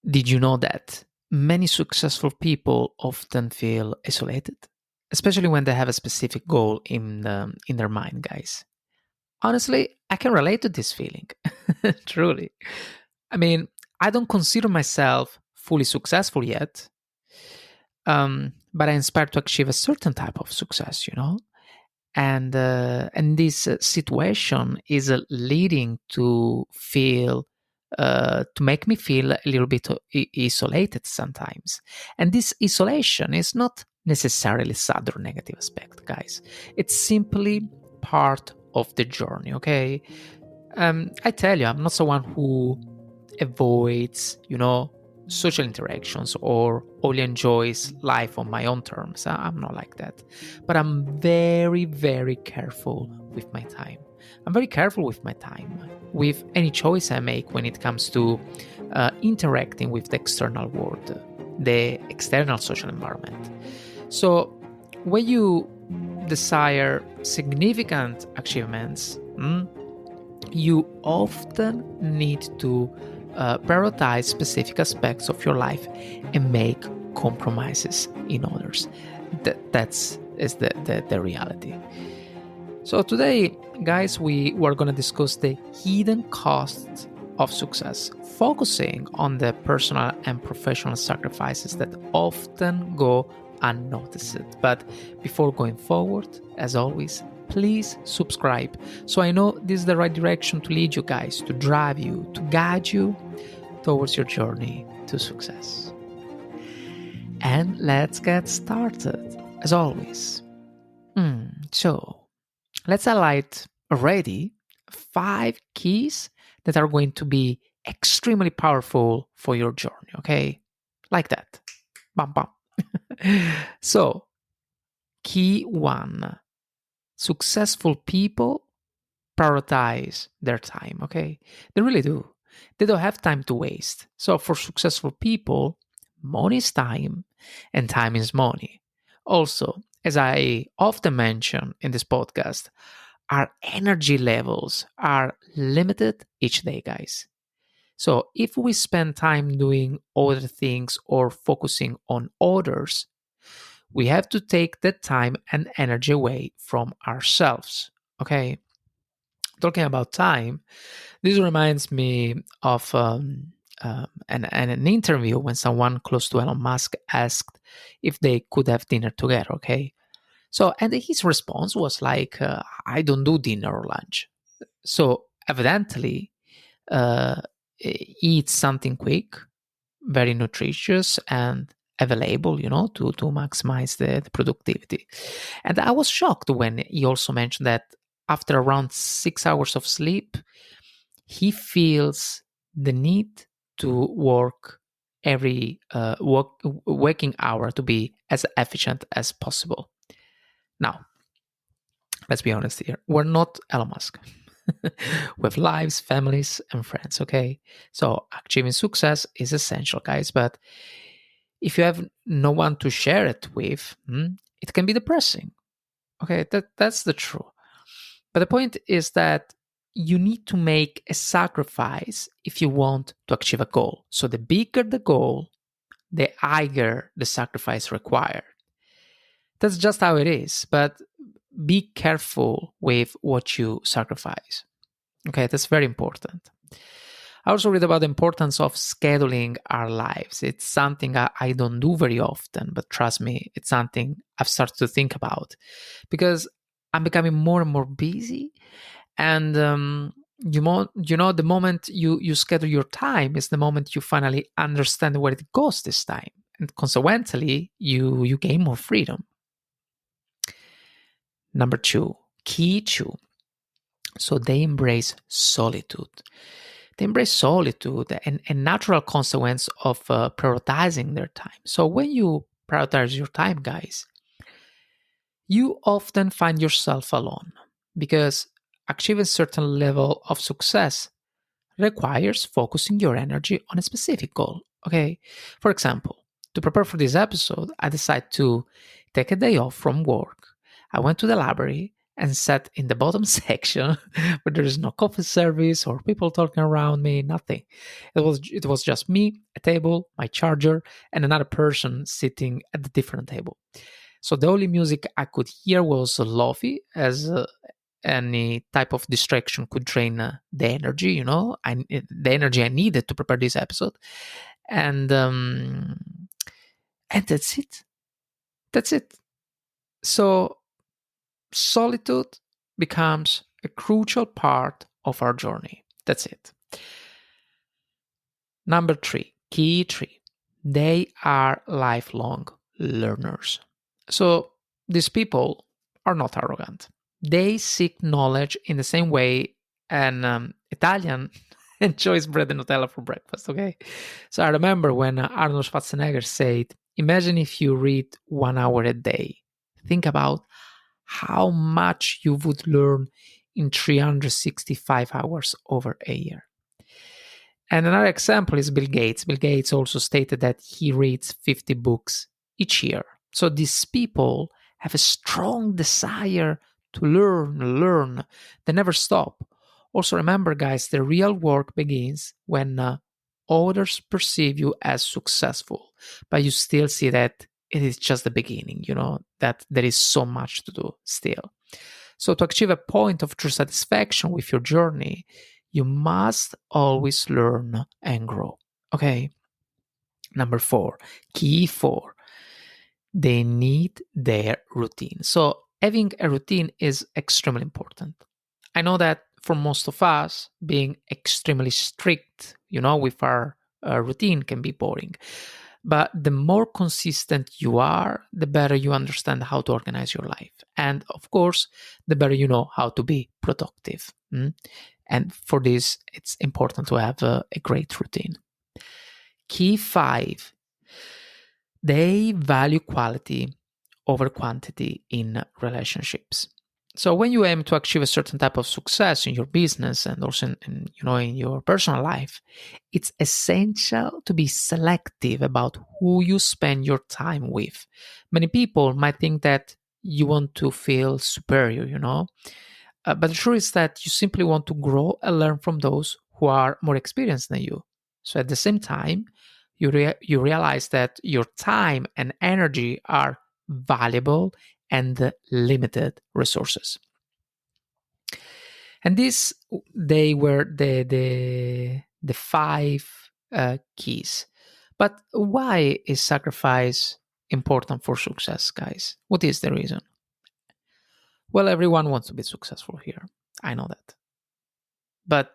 Did you know that many successful people often feel isolated, especially when they have a specific goal in their mind, guys? Honestly, I can relate to this feeling. Truly. I mean, I don't consider myself fully successful yet, but I inspire to achieve a certain type of success, and this situation is leading to make me feel a little bit isolated sometimes, and this isolation is not necessarily sad or negative aspect, guys. It's simply part of the journey. Okay, I tell you, I'm not someone who avoids, social interactions or only enjoys life on my own terms. I'm not like that. But I'm very, very careful with my time. I'm very careful with my time, with any choice I make when it comes to interacting with the external world, the external social environment. So when you desire significant achievements, you often need to prioritize specific aspects of your life and make compromises in others. That's is the reality. So today, guys, we were going to discuss the hidden costs of success, focusing on the personal and professional sacrifices that often go unnoticed. But before going forward, as always, please subscribe so I know this is the right direction to lead you guys, to drive you, to guide you towards your journey to success. And let's get started, as always. So, let's highlight already 5 keys that are going to be extremely powerful for your journey, okay? Like that. Bam, bam. So, key 1. Successful people prioritize their time, okay? They really do. They don't have time to waste. So for successful people, money is time and time is money. Also, as I often mention in this podcast, our energy levels are limited each day, guys. So if we spend time doing other things or focusing on others, we have to take that time and energy away from ourselves. Okay. Talking about time, this reminds me of an interview when someone close to Elon Musk asked if they could have dinner together. Okay. So, and his response was like, I don't do dinner or lunch. So, evidently, uh, eat something quick, very nutritious, and available, to maximize the productivity. And I was shocked when he also mentioned that after around 6 hours of sleep, he feels the need to work every waking hour to be as efficient as possible. Now, let's be honest here. We're not Elon Musk. We have lives, families, and friends, okay? So achieving success is essential, guys. But if you have no one to share it with, it can be depressing. Okay, that's the truth. But the point is that you need to make a sacrifice if you want to achieve a goal. So the bigger the goal, the higher the sacrifice required. That's just how it is. But be careful with what you sacrifice. Okay, that's very important. I also read about the importance of scheduling our lives. It's something I don't do very often, but trust me, it's something I've started to think about because I'm becoming more and more busy. And the moment you schedule your time is the moment you finally understand where it goes this time, and consequently, you gain more freedom. Number 2, key 2. So they embrace solitude. They embrace solitude, and a natural consequence of prioritizing their time. So when you prioritize your time, guys, you often find yourself alone because achieving a certain level of success requires focusing your energy on a specific goal. Okay, for example, to prepare for this episode, I decided to take a day off from work. I went to the library and sat in the bottom section where there is no coffee service or people talking around me, nothing. It was just me, a table, my charger, and another person sitting at the different table. So the only music I could hear was lofi, as any type of distraction could drain the energy, the energy I needed to prepare this episode. And and that's it. That's it. So solitude becomes a crucial part of our journey. That's it. Number three, key three, they are lifelong learners. So these people are not arrogant. They seek knowledge in the same way an Italian enjoys bread and Nutella for breakfast, okay? So I remember when Arnold Schwarzenegger said, imagine if you read 1 hour a day. Think about how much you would learn in 365 hours over a year. And another example is Bill Gates. Bill Gates also stated that he reads 50 books each year. So these people have a strong desire to learn. They never stop. Also, remember, guys, the real work begins when others perceive you as successful, but you still see that it is just the beginning, that there is so much to do still. So, to achieve a point of true satisfaction with your journey, you must always learn and grow. Okay. Number four, key four, they need their routine. So, having a routine is extremely important. I know that for most of us, being extremely strict, with our routine can be boring. But the more consistent you are, the better you understand how to organize your life. And of course, the better you know how to be productive. And for this, it's important to have a great routine. Key five, they value quality over quantity in relationships. So when you aim to achieve a certain type of success in your business and also in your personal life, it's essential to be selective about who you spend your time with. Many people might think that you want to feel superior, but the truth is that you simply want to grow and learn from those who are more experienced than you. So at the same time, you realize that your time and energy are valuable and limited resources. And these they were the five keys. But why is sacrifice important for success, guys? What is the reason? Well, everyone wants to be successful here. I know that. But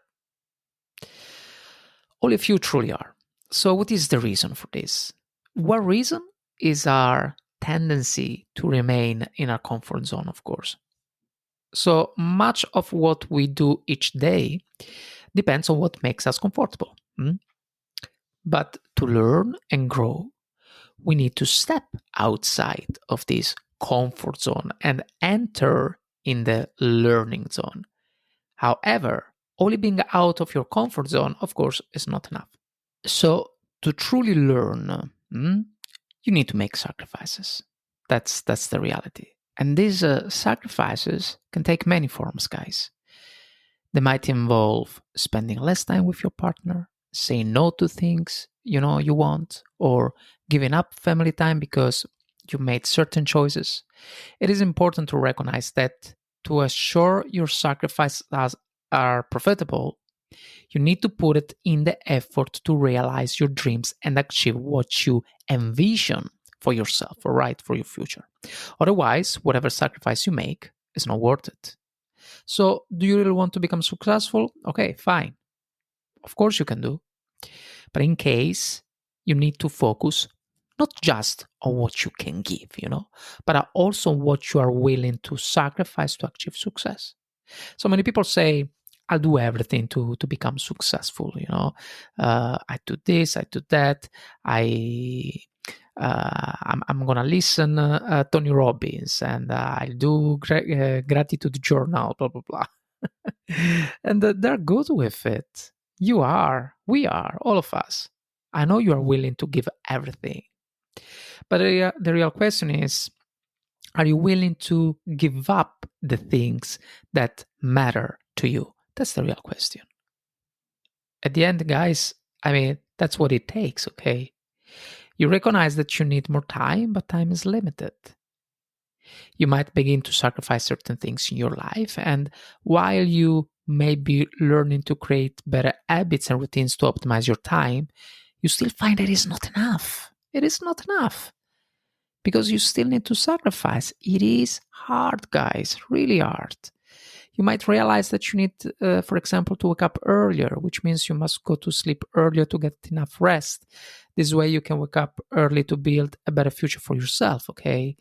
only a few truly are. So, what is the reason for this? One reason is our tendency to remain in our comfort zone, of course. So, much of what we do each day depends on what makes us comfortable. But to learn and grow, we need to step outside of this comfort zone and enter in the learning zone. However, only being out of your comfort zone, of course, is not enough. So, to truly learn, you need to make sacrifices. That's the reality. And these sacrifices can take many forms, guys. They might involve spending less time with your partner, saying no to things you want, or giving up family time because you made certain choices. It is important to recognize that to assure your sacrifices are profitable, you need to put it in the effort to realize your dreams and achieve what you envision for yourself, or right, for your future. Otherwise, whatever sacrifice you make is not worth it. So, do you really want to become successful? Okay, fine. Of course you can do. But in case, you need to focus not just on what you can give, but also what you are willing to sacrifice to achieve success. So many people say, I'll do everything to become successful. I do this, I do that. I'm gonna listen Tony Robbins, and I'll do gratitude journal, blah blah blah, and they're good with it. You are, we are, all of us. I know you are willing to give everything, but the real question is, Are you willing to give up the things that matter to you? That's the real question. At the end, guys, I mean, that's what it takes, okay? You recognize that you need more time, but time is limited. You might begin to sacrifice certain things in your life, and while you may be learning to create better habits and routines to optimize your time, you still find that it's not enough. It is not enough because you still need to sacrifice. It is hard, guys, really hard. You might realize that you need, for example, to wake up earlier, which means you must go to sleep earlier to get enough rest. This way, you can wake up early to build a better future for yourself, okay?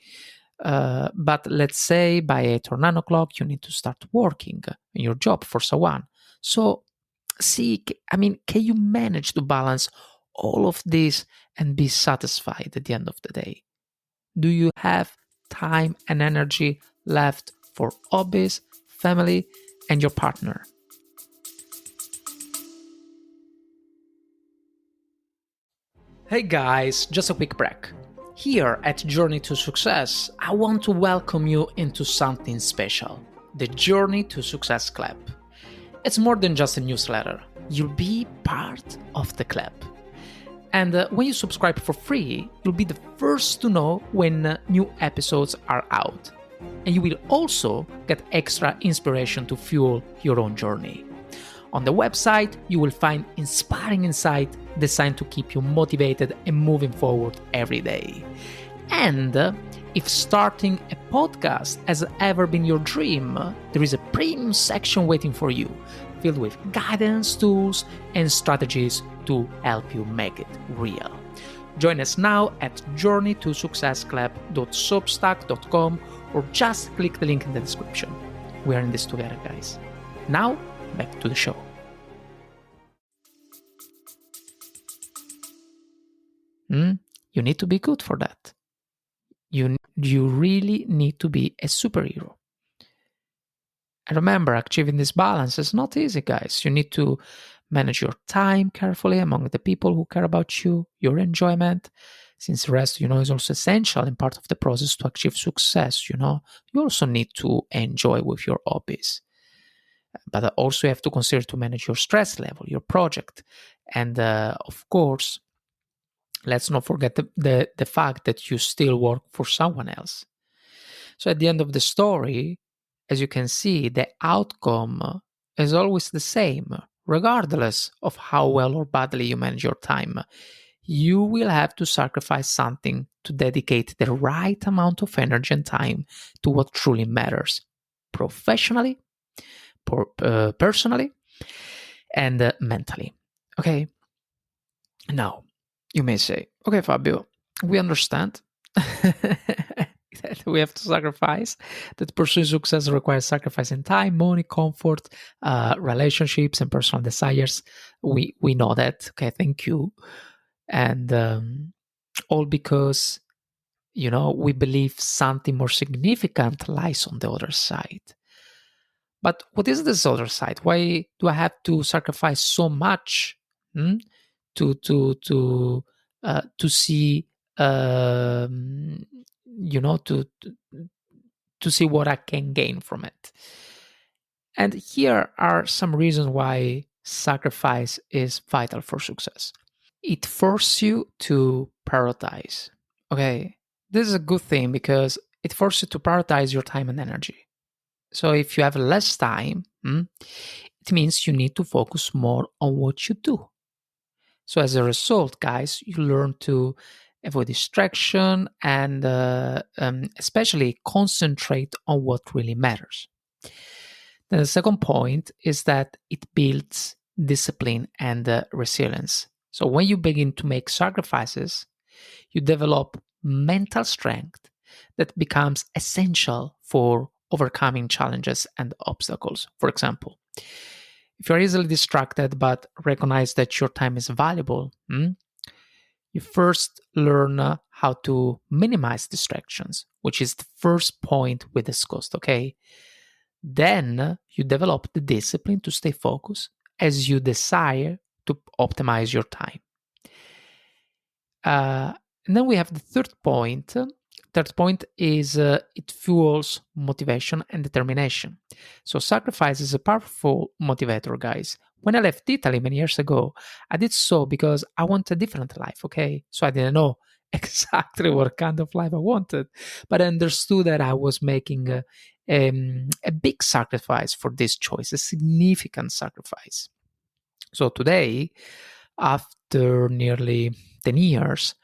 But let's say by 8 or 9 o'clock, you need to start working in your job for someone. So, see, I mean, can you manage to balance all of this and be satisfied at the end of the day? Do you have time and energy left for hobbies, family, and your partner? Hey guys, just a quick break. Here at Journey to Success, I want to welcome you into something special, the Journey to Success Club. It's more than just a newsletter, you'll be part of the club. And when you subscribe for free, you'll be the first to know when new episodes are out. And you will also get extra inspiration to fuel your own journey. On the website, you will find inspiring insight designed to keep you motivated and moving forward every day. And if starting a podcast has ever been your dream, there is a premium section waiting for you, filled with guidance, tools, and strategies to help you make it real. Join us now at journeytosuccessclub.substack.com or just click the link in the description. We are in this together, guys. Now, back to the show. You need to be good for that. You really need to be a superhero. And remember, achieving this balance is not easy, guys. You need to manage your time carefully among the people who care about you, your enjoyment, since rest, is also essential and part of the process to achieve success, You also need to enjoy with your hobbies. But also you have to consider to manage your stress level, your project. And of course, let's not forget the fact that you still work for someone else. So at the end of the story, as you can see, the outcome is always the same, regardless of how well or badly you manage your time. You will have to sacrifice something to dedicate the right amount of energy and time to what truly matters, professionally, personally, and mentally. Okay? Now, you may say, okay, Fabio, we understand that we have to sacrifice, that pursuing success requires sacrificing time, money, comfort, relationships, and personal desires. We know that. Okay, thank you. And all because, we believe something more significant lies on the other side. But what is this other side? Why do I have to sacrifice so much to see to see what I can gain from it? And here are some reasons why sacrifice is vital for success. It forces you to prioritize. Okay, this is a good thing because it forces you to prioritize your time and energy. So if you have less time, it means you need to focus more on what you do. So as a result, guys, you learn to avoid distraction and especially concentrate on what really matters. Then the second point is that it builds discipline and resilience. So when you begin to make sacrifices, you develop mental strength that becomes essential for overcoming challenges and obstacles. For example, if you're easily distracted but recognize that your time is valuable, you first learn how to minimize distractions, which is the first point we discussed, okay? Then you develop the discipline to stay focused as you desire to optimize your time. And then we have the third point Third point is it fuels motivation and determination. So sacrifice is a powerful motivator, guys. When I left Italy many years ago, I did so because I wanted a different life, okay? So I didn't know exactly what kind of life I wanted, but I understood that I was making a big sacrifice for this choice, a significant sacrifice. So today, after nearly 10 years,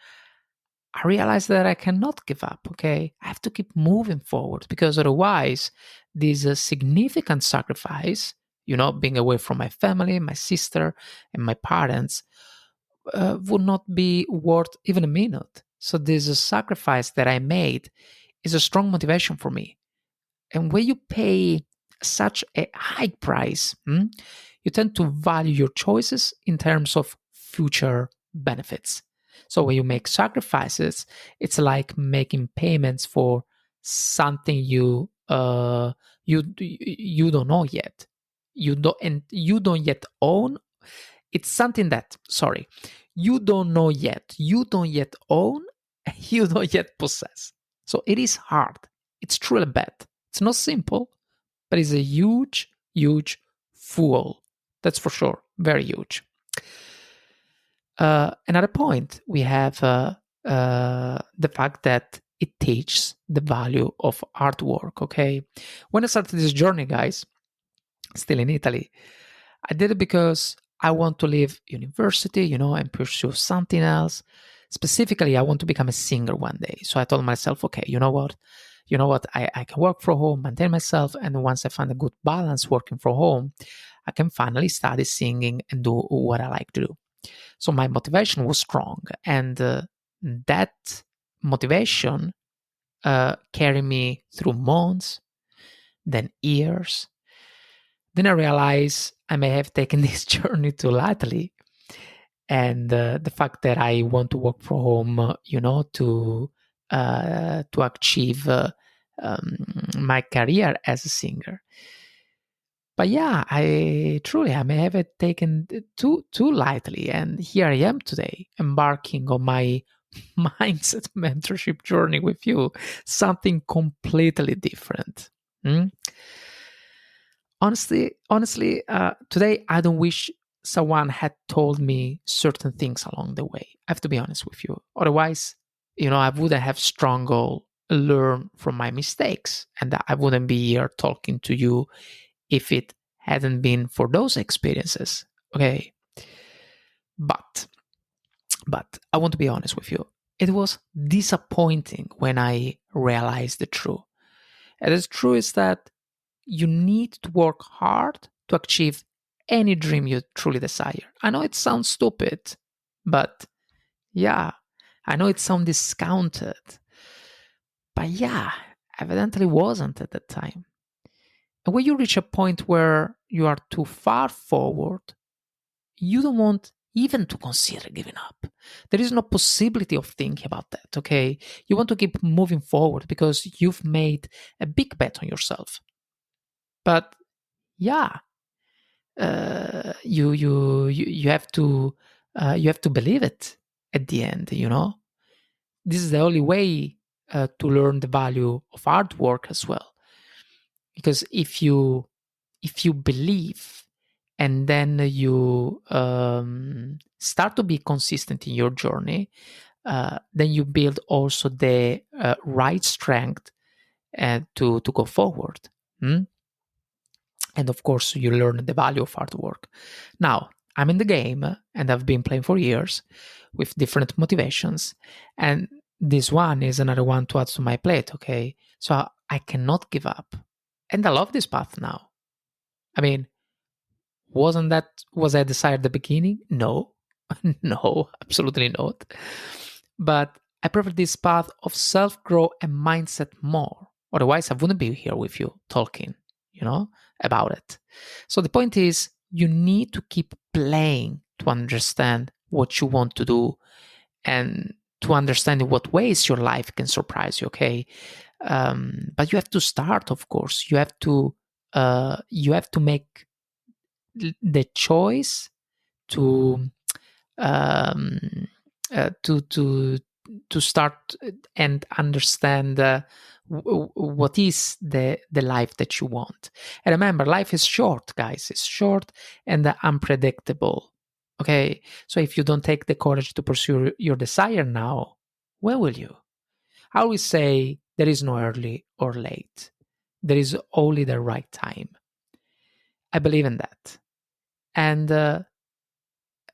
I realized that I cannot give up, okay? I have to keep moving forward because otherwise, this significant sacrifice, being away from my family, my sister, and my parents, would not be worth even a minute. So, this sacrifice that I made is a strong motivation for me. And when you pay such a high price, you tend to value your choices in terms of future benefits. So when you make sacrifices, it's like making payments for something you don't know yet. You don't yet own. It's something that, sorry, you don't know yet. You don't yet own. You don't yet possess. So it is hard. It's truly bad. It's not simple, but it's a huge, huge fool. That's for sure. Very huge. Another point, we have the fact that it teaches the value of hard work. Okay. When I started this journey, guys, still in Italy, I did it because I want to leave university, and pursue something else. Specifically, I want to become a singer one day. So I told myself, okay, you know what? I can work from home, maintain myself, and once I find a good balance working from home, I can finally study singing and do what I like to do. So my motivation was strong, and that motivation carried me through months, then years. Then I realized I may have taken this journey too lightly, and the fact that I want to work from home, to achieve my career as a singer. But yeah, I may have it taken too lightly, and here I am today, embarking on my mindset mentorship journey with you, something completely different. Hmm? Honestly, today I don't wish someone had told me certain things along the way. I have to be honest with you. Otherwise, I wouldn't have struggled, learn from my mistakes, and I wouldn't be here talking to you if it hadn't been for those experiences. Okay, but I want to be honest with you. It was disappointing when I realized the truth. And the truth is that you need to work hard to achieve any dream you truly desire. I know it sounds stupid, but yeah, I know it sounds discounted, but yeah, evidently wasn't at that time. And when you reach a point where you are too far forward, you don't want even to consider giving up. There is no possibility of thinking about that, okay? You want to keep moving forward because you've made a big bet on yourself. But yeah, you have to believe it at the end. This is the only way to learn the value of hard work as well. Because if you believe and then you start to be consistent in your journey, then you build also the right strength to go forward. Hmm? And of course, you learn the value of hard work. Now, I'm in the game and I've been playing for years with different motivations. And this one is another one to add to my plate, okay? So I cannot give up. And I love this path now. I mean, was I desired at the beginning? No, no, absolutely not. But I prefer this path of self growth and mindset more. Otherwise, I wouldn't be here with you talking, about it. So the point is, you need to keep playing to understand what you want to do and to understand in what ways your life can surprise you. Okay, but you have to start. Of course, you have to make the choice to um, to to start and understand what is the life that you want. And remember, life is short, guys. It's short and unpredictable. Okay, so if you don't take the courage to pursue your desire now, when will you? I always say there is no early or late. There is only the right time. I believe in that. And,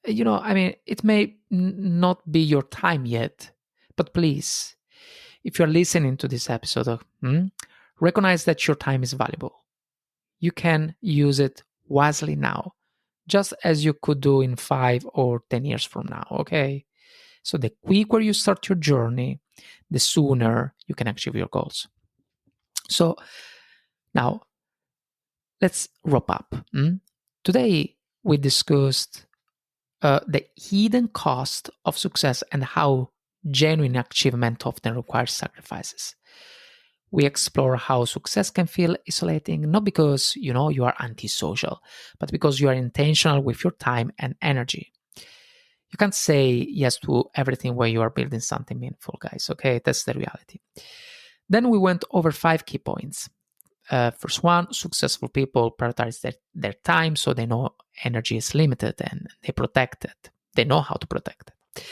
it may not be your time yet, but please, if you're listening to this episode, recognize that your time is valuable. You can use it wisely now, just as you could do in 5 or 10 years from now, okay? So the quicker you start your journey, the sooner you can achieve your goals. So now, let's wrap up. Today, we discussed the hidden cost of success and how genuine achievement often requires sacrifices. We explore how success can feel isolating, not because you are antisocial, but because you are intentional with your time and energy. You can't say yes to everything when you are building something meaningful, guys. Okay, that's the reality. Then we went over 5 key points. First one, successful people prioritize their time, so they know energy is limited and they protect it. They know how to protect it.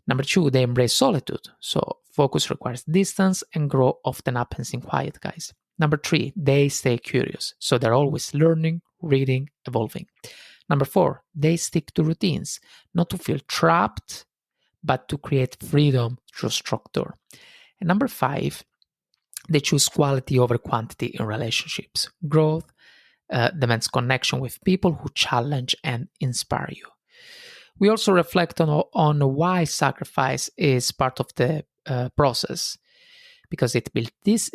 Number 2, they embrace solitude. So focus requires distance and growth often happens in quiet, guys. Number 3, they stay curious. So they're always learning, reading, evolving. Number 4, they stick to routines, not to feel trapped, but to create freedom through structure. And number 5, they choose quality over quantity in relationships. Growth demands connection with people who challenge and inspire you. We also reflect on why sacrifice is part of the process, because it builds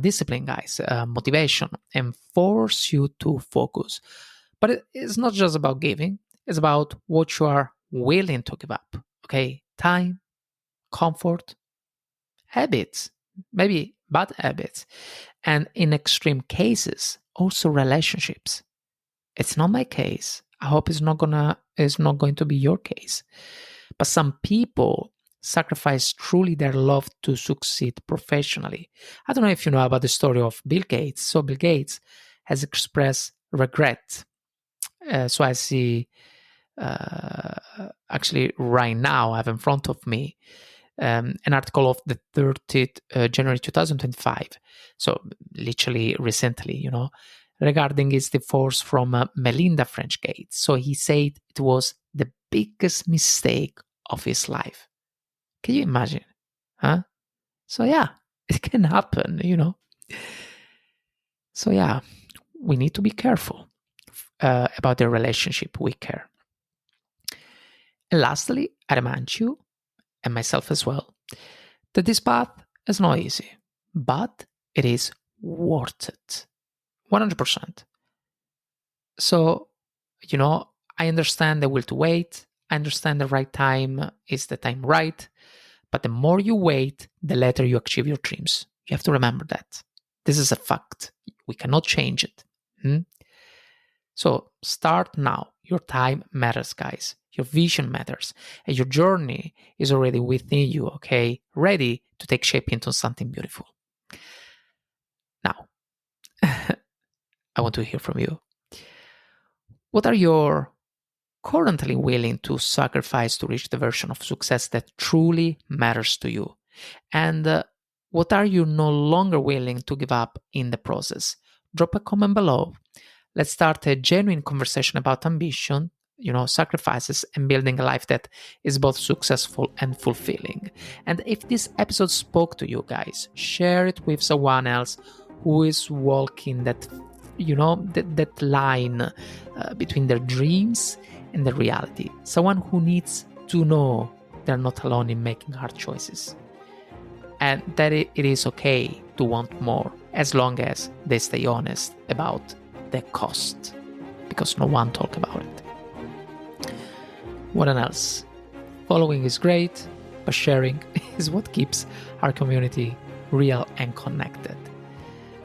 discipline, guys, motivation, and force you to focus. But it's not just about giving; it's about what you are willing to give up. Okay, time, comfort, habits, maybe bad habits, and in extreme cases, also relationships. It's not my case. I hope it's not going to be your case. But some people sacrifice truly their love to succeed professionally. I don't know if you know about the story of Bill Gates. So Bill Gates has expressed regret. So I see, actually right now I have in front of me an article of the 30th January 2025. So literally recently, regarding his divorce from Melinda French Gates. So he said it was the biggest mistake of his life. Can you imagine? Huh? So yeah, it can happen, So yeah, we need to be careful about the relationship we care. And lastly, I remind you, and myself as well, that this path is not easy, but it is worth it. 100%. So, I understand the will to wait. I understand the right time is the time right. But the more you wait, the later you achieve your dreams. You have to remember that. This is a fact. We cannot change it. So start now. Your time matters, guys. Your vision matters. And your journey is already within you, okay? Ready to take shape into something beautiful. Now, I want to hear from you. What are you currently willing to sacrifice to reach the version of success that truly matters to you? And what are you no longer willing to give up in the process? Drop a comment below. Let's start a genuine conversation about ambition, sacrifices, and building a life that is both successful and fulfilling. And if this episode spoke to you guys, share it with someone else who is walking that line between their dreams and the reality. Someone who needs to know they're not alone in making hard choices. And that it is okay to want more, as long as they stay honest about the cost, because no one talks about it. What else? Following is great, but sharing is what keeps our community real and connected.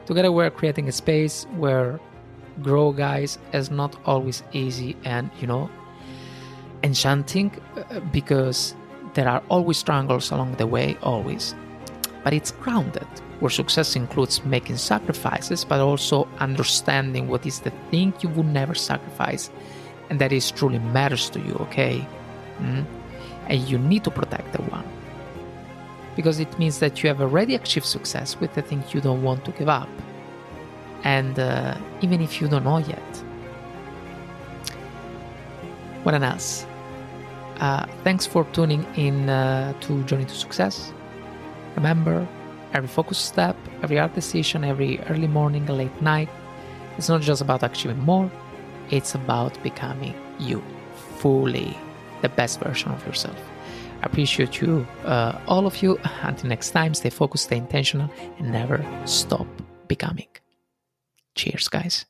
Together we're creating a space where grow, guys, is not always easy and enchanting, because There are always triangles along the way, always, but it's grounded, where success includes making sacrifices, but also understanding what is the thing you would never sacrifice, and that is truly matters to you, okay? And you need to protect the one, because it means that you have already achieved success with the thing you don't want to give up, and even if you don't know yet. What else? Thanks for tuning in to Journey to Success. Remember, every focus step, every art decision, every early morning, late night, it's not just about achieving more, it's about becoming you, fully the best version of yourself. I appreciate you, all of you. Until next time, stay focused, stay intentional, and never stop becoming. Cheers, guys.